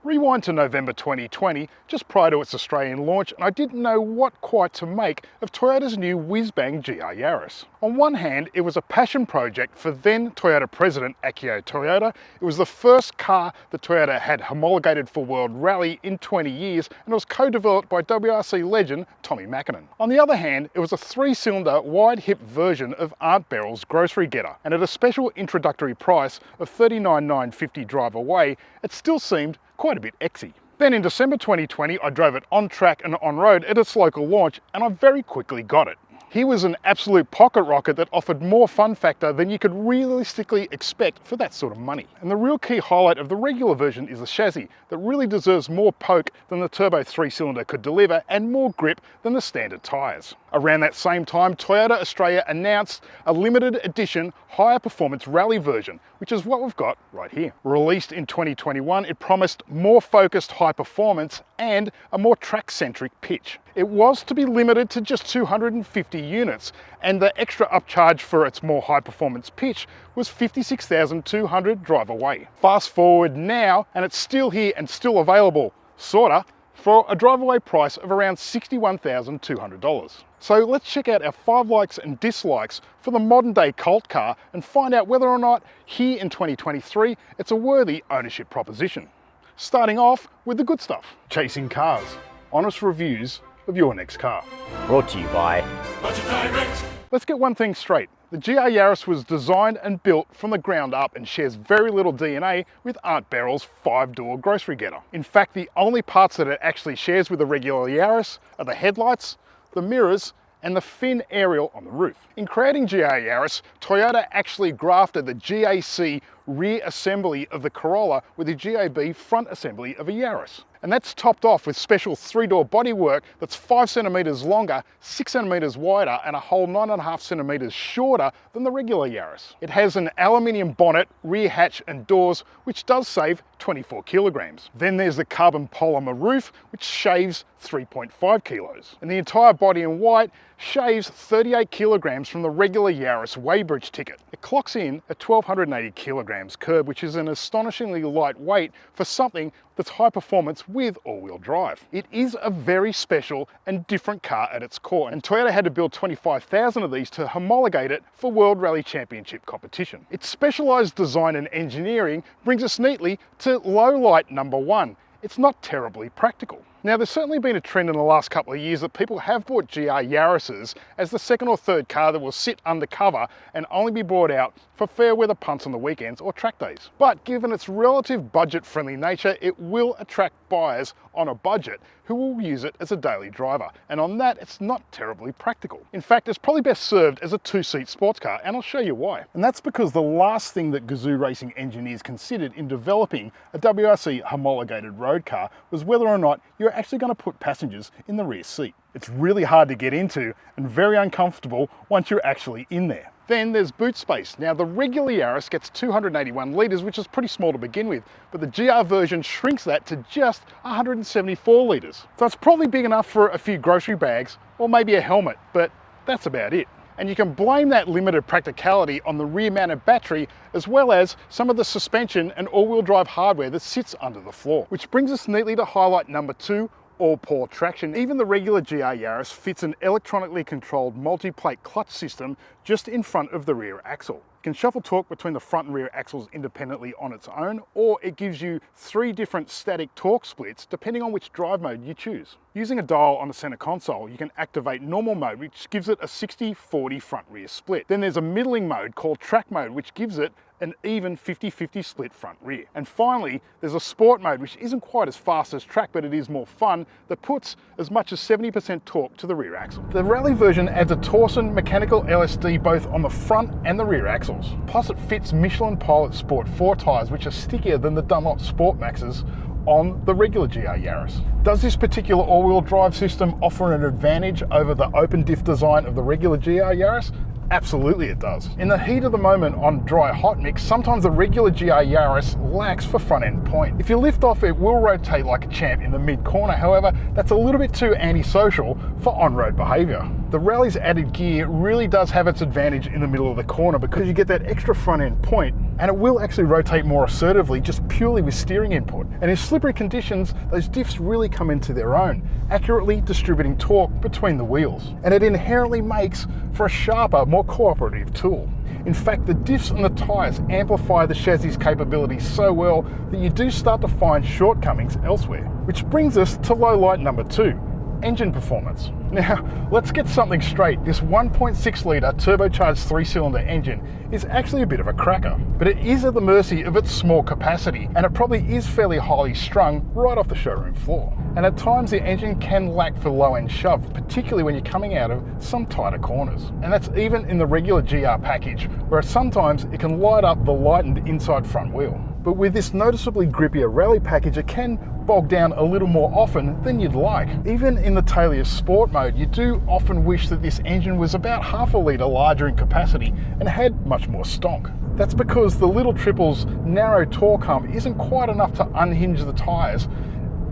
Rewind to November 2020, just prior to its Australian launch, and I didn't know what quite to make of Toyota's new whiz-bang GR Yaris. On one hand, it was a passion project for then Toyota president Akio Toyoda. It was the first car that Toyota had homologated for World Rally in 20 years, and it was co-developed by WRC legend Tommy Mäkinen. On the other hand, it was a 3-cylinder wide-hip version of Aunt Beryl's grocery getter, and at a special introductory price of $39,950 drive away, it still seemed quite a bit exy. Then in December 2020, I drove it on track and on road at its local launch, and I very quickly got it. He was an absolute pocket rocket that offered more fun factor than you could realistically expect for that sort of money. And the real key highlight of the regular version is the chassis that really deserves more poke than the turbo 3-cylinder could deliver and more grip than the standard tyres. Around that same time, Toyota Australia announced a limited edition higher performance rally version, which is what we've got right here. Released in 2021, it promised more focused high performance and a more track-centric pitch. It was to be limited to just 250 units, and the extra upcharge for its more high performance pitch was $56,200 drive away. Fast forward now, and it's still here and still available, sorta, for a drive away price of around $61,200. So let's check out our 5 likes and dislikes for the modern day cult car and find out whether or not here in 2023 it's a worthy ownership proposition. Starting off with the good stuff. Chasing cars. Honest reviews of your next car. Brought to you by Budget Direct. Let's get one thing straight. The GR Yaris was designed and built from the ground up and shares very little DNA with Aunt Beryl's 5-door grocery getter. In fact, the only parts that it actually shares with the regular Yaris are the headlights, the mirrors, and the fin aerial on the roof. In creating GR Yaris, Toyota actually grafted the GAC rear assembly of the Corolla with the GAB front assembly of a Yaris. And that's topped off with special 3-door bodywork that's 5 centimeters longer, 6 centimeters wider, and a whole 9.5 centimeters shorter than the regular Yaris. It has an aluminium bonnet, rear hatch and doors, which does save 24 kilograms. Then there's the carbon polymer roof, which shaves 3.5 kilos. And the entire body in white shaves 38 kilograms from the regular Yaris weighbridge ticket. It clocks in at 1,280 kilograms curb, which is an astonishingly light weight for something that's high performance with all-wheel drive. It is a very special and different car at its core, and Toyota had to build 25,000 of these to homologate it for World Rally Championship competition. Its specialized design and engineering brings us neatly to low light number 1. It's not terribly practical. Now, there's certainly been a trend in the last couple of years that people have bought GR Yarises as the second or third car that will sit undercover and only be brought out for fair weather punts on the weekends or track days. But given its relative budget-friendly nature, it will attract buyers on a budget who will use it as a daily driver. And on that, it's not terribly practical. In fact, it's probably best served as a 2-seat sports car, and I'll show you why. And that's because the last thing that Gazoo Racing engineers considered in developing a WRC homologated road car was whether or not you're actually going to put passengers in the rear seat. It's really hard to get into and very uncomfortable once you're actually in there. Then there's boot space. Now, the regular Yaris gets 281 litres, which is pretty small to begin with, but the GR version shrinks that to just 174 litres. So it's probably big enough for a few grocery bags or maybe a helmet, but that's about it. And you can blame that limited practicality on the rear-mounted battery, as well as some of the suspension and all-wheel drive hardware that sits under the floor. Which brings us neatly to highlight number 2, all-paw traction. Even the regular GR Yaris fits an electronically controlled multi-plate clutch system just in front of the rear axle. It can shuffle torque between the front and rear axles independently on its own, or it gives you 3 different static torque splits depending on which drive mode you choose. Using a dial on the center console, you can activate normal mode, which gives it a 60-40 front-rear split. Then there's a middling mode called track mode, which gives it an even 50-50 split front-rear. And finally, there's a sport mode, which isn't quite as fast as track, but it is more fun, that puts as much as 70% torque to the rear axle. The rally version adds a Torsen mechanical LSD both on the front and the rear axles. Plus it fits Michelin Pilot Sport 4 tyres, which are stickier than the Dunlop Sport Maxes on the regular GR Yaris. Does this particular all-wheel drive system offer an advantage over the open diff design of the regular GR Yaris? Absolutely it does. In the heat of the moment on dry hot mix, sometimes the regular GR Yaris lacks for front end point. If you lift off, it will rotate like a champ in the mid corner. However, that's a little bit too antisocial for on-road behavior. The Rally's added gear really does have its advantage in the middle of the corner because you get that extra front end point and it will actually rotate more assertively just purely with steering input. And in slippery conditions, those diffs really come into their own, accurately distributing torque between the wheels. And it inherently makes for a sharper, more cooperative tool. In fact, the diffs and the tyres amplify the chassis capabilities so well that you do start to find shortcomings elsewhere. Which brings us to low light number 2, engine performance. Now, let's get something straight. This 1.6 litre turbocharged 3-cylinder engine is actually a bit of a cracker, but it is at the mercy of its small capacity, and it probably is fairly highly strung right off the showroom floor. And at times the engine can lack for low-end shove, particularly when you're coming out of some tighter corners. And that's even in the regular GR package, where sometimes it can light up the lightened inside front wheel. But with this noticeably grippier rally package, it can bog down a little more often than you'd like. Even in the Talius Sport mode, you do often wish that this engine was about half a litre larger in capacity and had much more stonk. That's because the little triple's narrow torque hump isn't quite enough to unhinge the tyres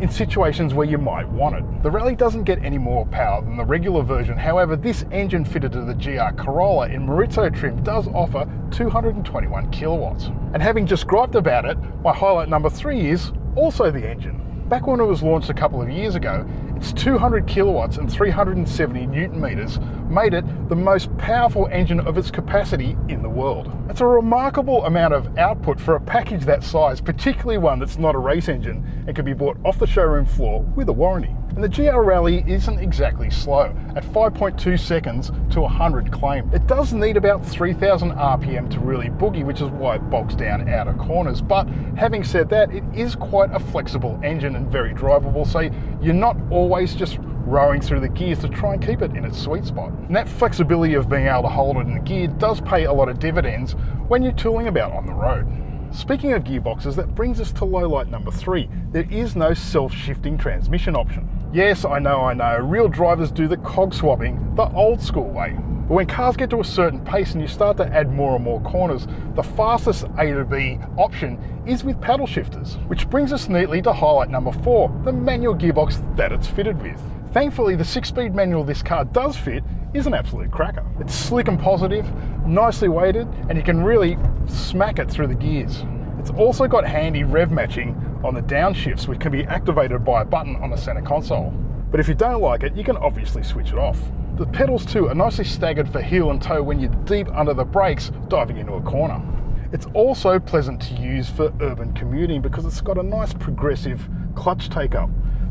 in situations where you might want it. The Rallye doesn't get any more power than the regular version. However, this engine fitted to the GR Corolla in Marizzo trim does offer 221 kilowatts. And having just griped about it, my highlight number 3 is also the engine. Back when it was launched a couple of years ago, its 200 kilowatts and 370 newton meters made it the most powerful engine of its capacity in the world. That's a remarkable amount of output for a package that size, particularly one that's not a race engine and can be bought off the showroom floor with a warranty. And the GR Rallye isn't exactly slow, at 5.2 seconds to 100 claimed. It does need about 3,000 RPM to really boogie, which is why it bogs down outer corners. But having said that, it is quite a flexible engine and very drivable, so you're not always just rowing through the gears to try and keep it in its sweet spot. And that flexibility of being able to hold it in the gear does pay a lot of dividends when you're tooling about on the road. Speaking of gearboxes, that brings us to low light number 3. There is no self-shifting transmission option. Yes, I know, real drivers do the cog swapping the old school way. But when cars get to a certain pace and you start to add more and more corners, the fastest A to B option is with paddle shifters. Which brings us neatly to highlight number 4, the manual gearbox that it's fitted with. Thankfully, the 6-speed manual this car does fit is an absolute cracker. It's slick and positive, nicely weighted, and you can really smack it through the gears. It's also got handy rev matching on the downshifts, which can be activated by a button on the center console. But if you don't like it, you can obviously switch it off. The pedals too are nicely staggered for heel and toe when you're deep under the brakes diving into a corner. It's also pleasant to use for urban commuting because it's got a nice progressive clutch take-up.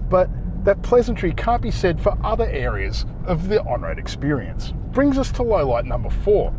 But that pleasantry can't be said for other areas of the on-road experience. Brings us to low light number 4,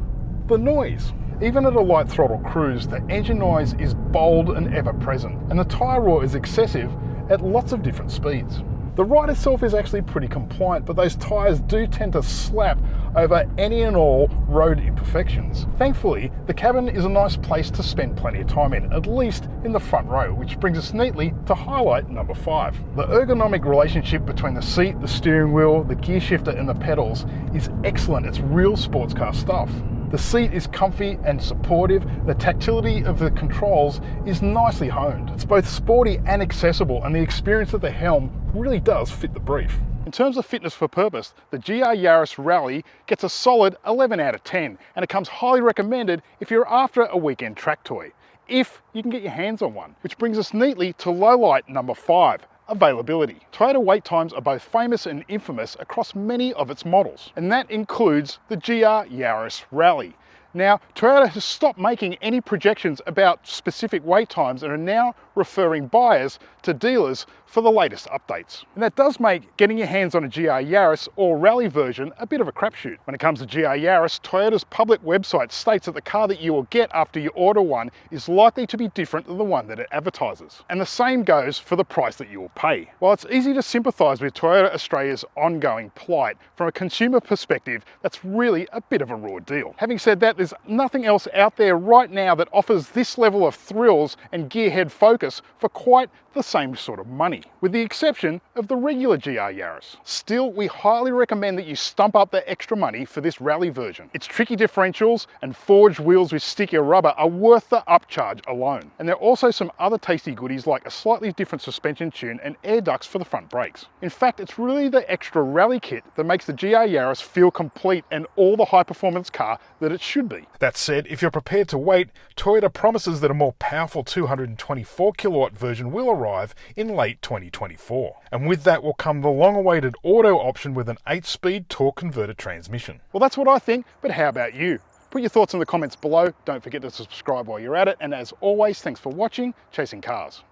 the noise. Even at a light throttle cruise, the engine noise is bold and ever present, and the tyre roar is excessive at lots of different speeds. The ride itself is actually pretty compliant, but those tyres do tend to slap over any and all road imperfections. Thankfully, the cabin is a nice place to spend plenty of time in, at least in the front row, which brings us neatly to highlight number 5. The ergonomic relationship between the seat, the steering wheel, the gear shifter and the pedals is excellent. It's real sports car stuff. The seat is comfy and supportive. The tactility of the controls is nicely honed. It's both sporty and accessible, and the experience at the helm really does fit the brief. In terms of fitness for purpose, the GR Yaris Rallye gets a solid 11 out of 10, and it comes highly recommended if you're after a weekend track toy, if you can get your hands on one. Which brings us neatly to low light number 5. Availability. Toyota wait times are both famous and infamous across many of its models, and that includes the GR Yaris Rallye. Now, Toyota has stopped making any projections about specific wait times and are now referring buyers to dealers for the latest updates. And that does make getting your hands on a GR Yaris or Rallye version a bit of a crapshoot. When it comes to GR Yaris, Toyota's public website states that the car that you will get after you order one is likely to be different than the one that it advertises. And the same goes for the price that you will pay. While it's easy to sympathise with Toyota Australia's ongoing plight, from a consumer perspective, that's really a bit of a raw deal. Having said that, there's nothing else out there right now that offers this level of thrills and gearhead focus Focus for quite the same sort of money, with the exception of the regular GR Yaris. Still, we highly recommend that you stump up that extra money for this rally version. Its tricky differentials and forged wheels with stickier rubber are worth the upcharge alone. And there are also some other tasty goodies like a slightly different suspension tune and air ducts for the front brakes. In fact, it's really the extra rally kit that makes the GR Yaris feel complete and all the high performance car that it should be. That said, if you're prepared to wait, Toyota promises that a more powerful 224 kilowatt version will arrive in late 2024. And with that will come the long-awaited auto option with an 8-speed torque converter transmission. Well, that's what I think, but how about you? Put your thoughts in the comments below. Don't forget to subscribe while you're at it. And as always, thanks for watching Chasing Cars.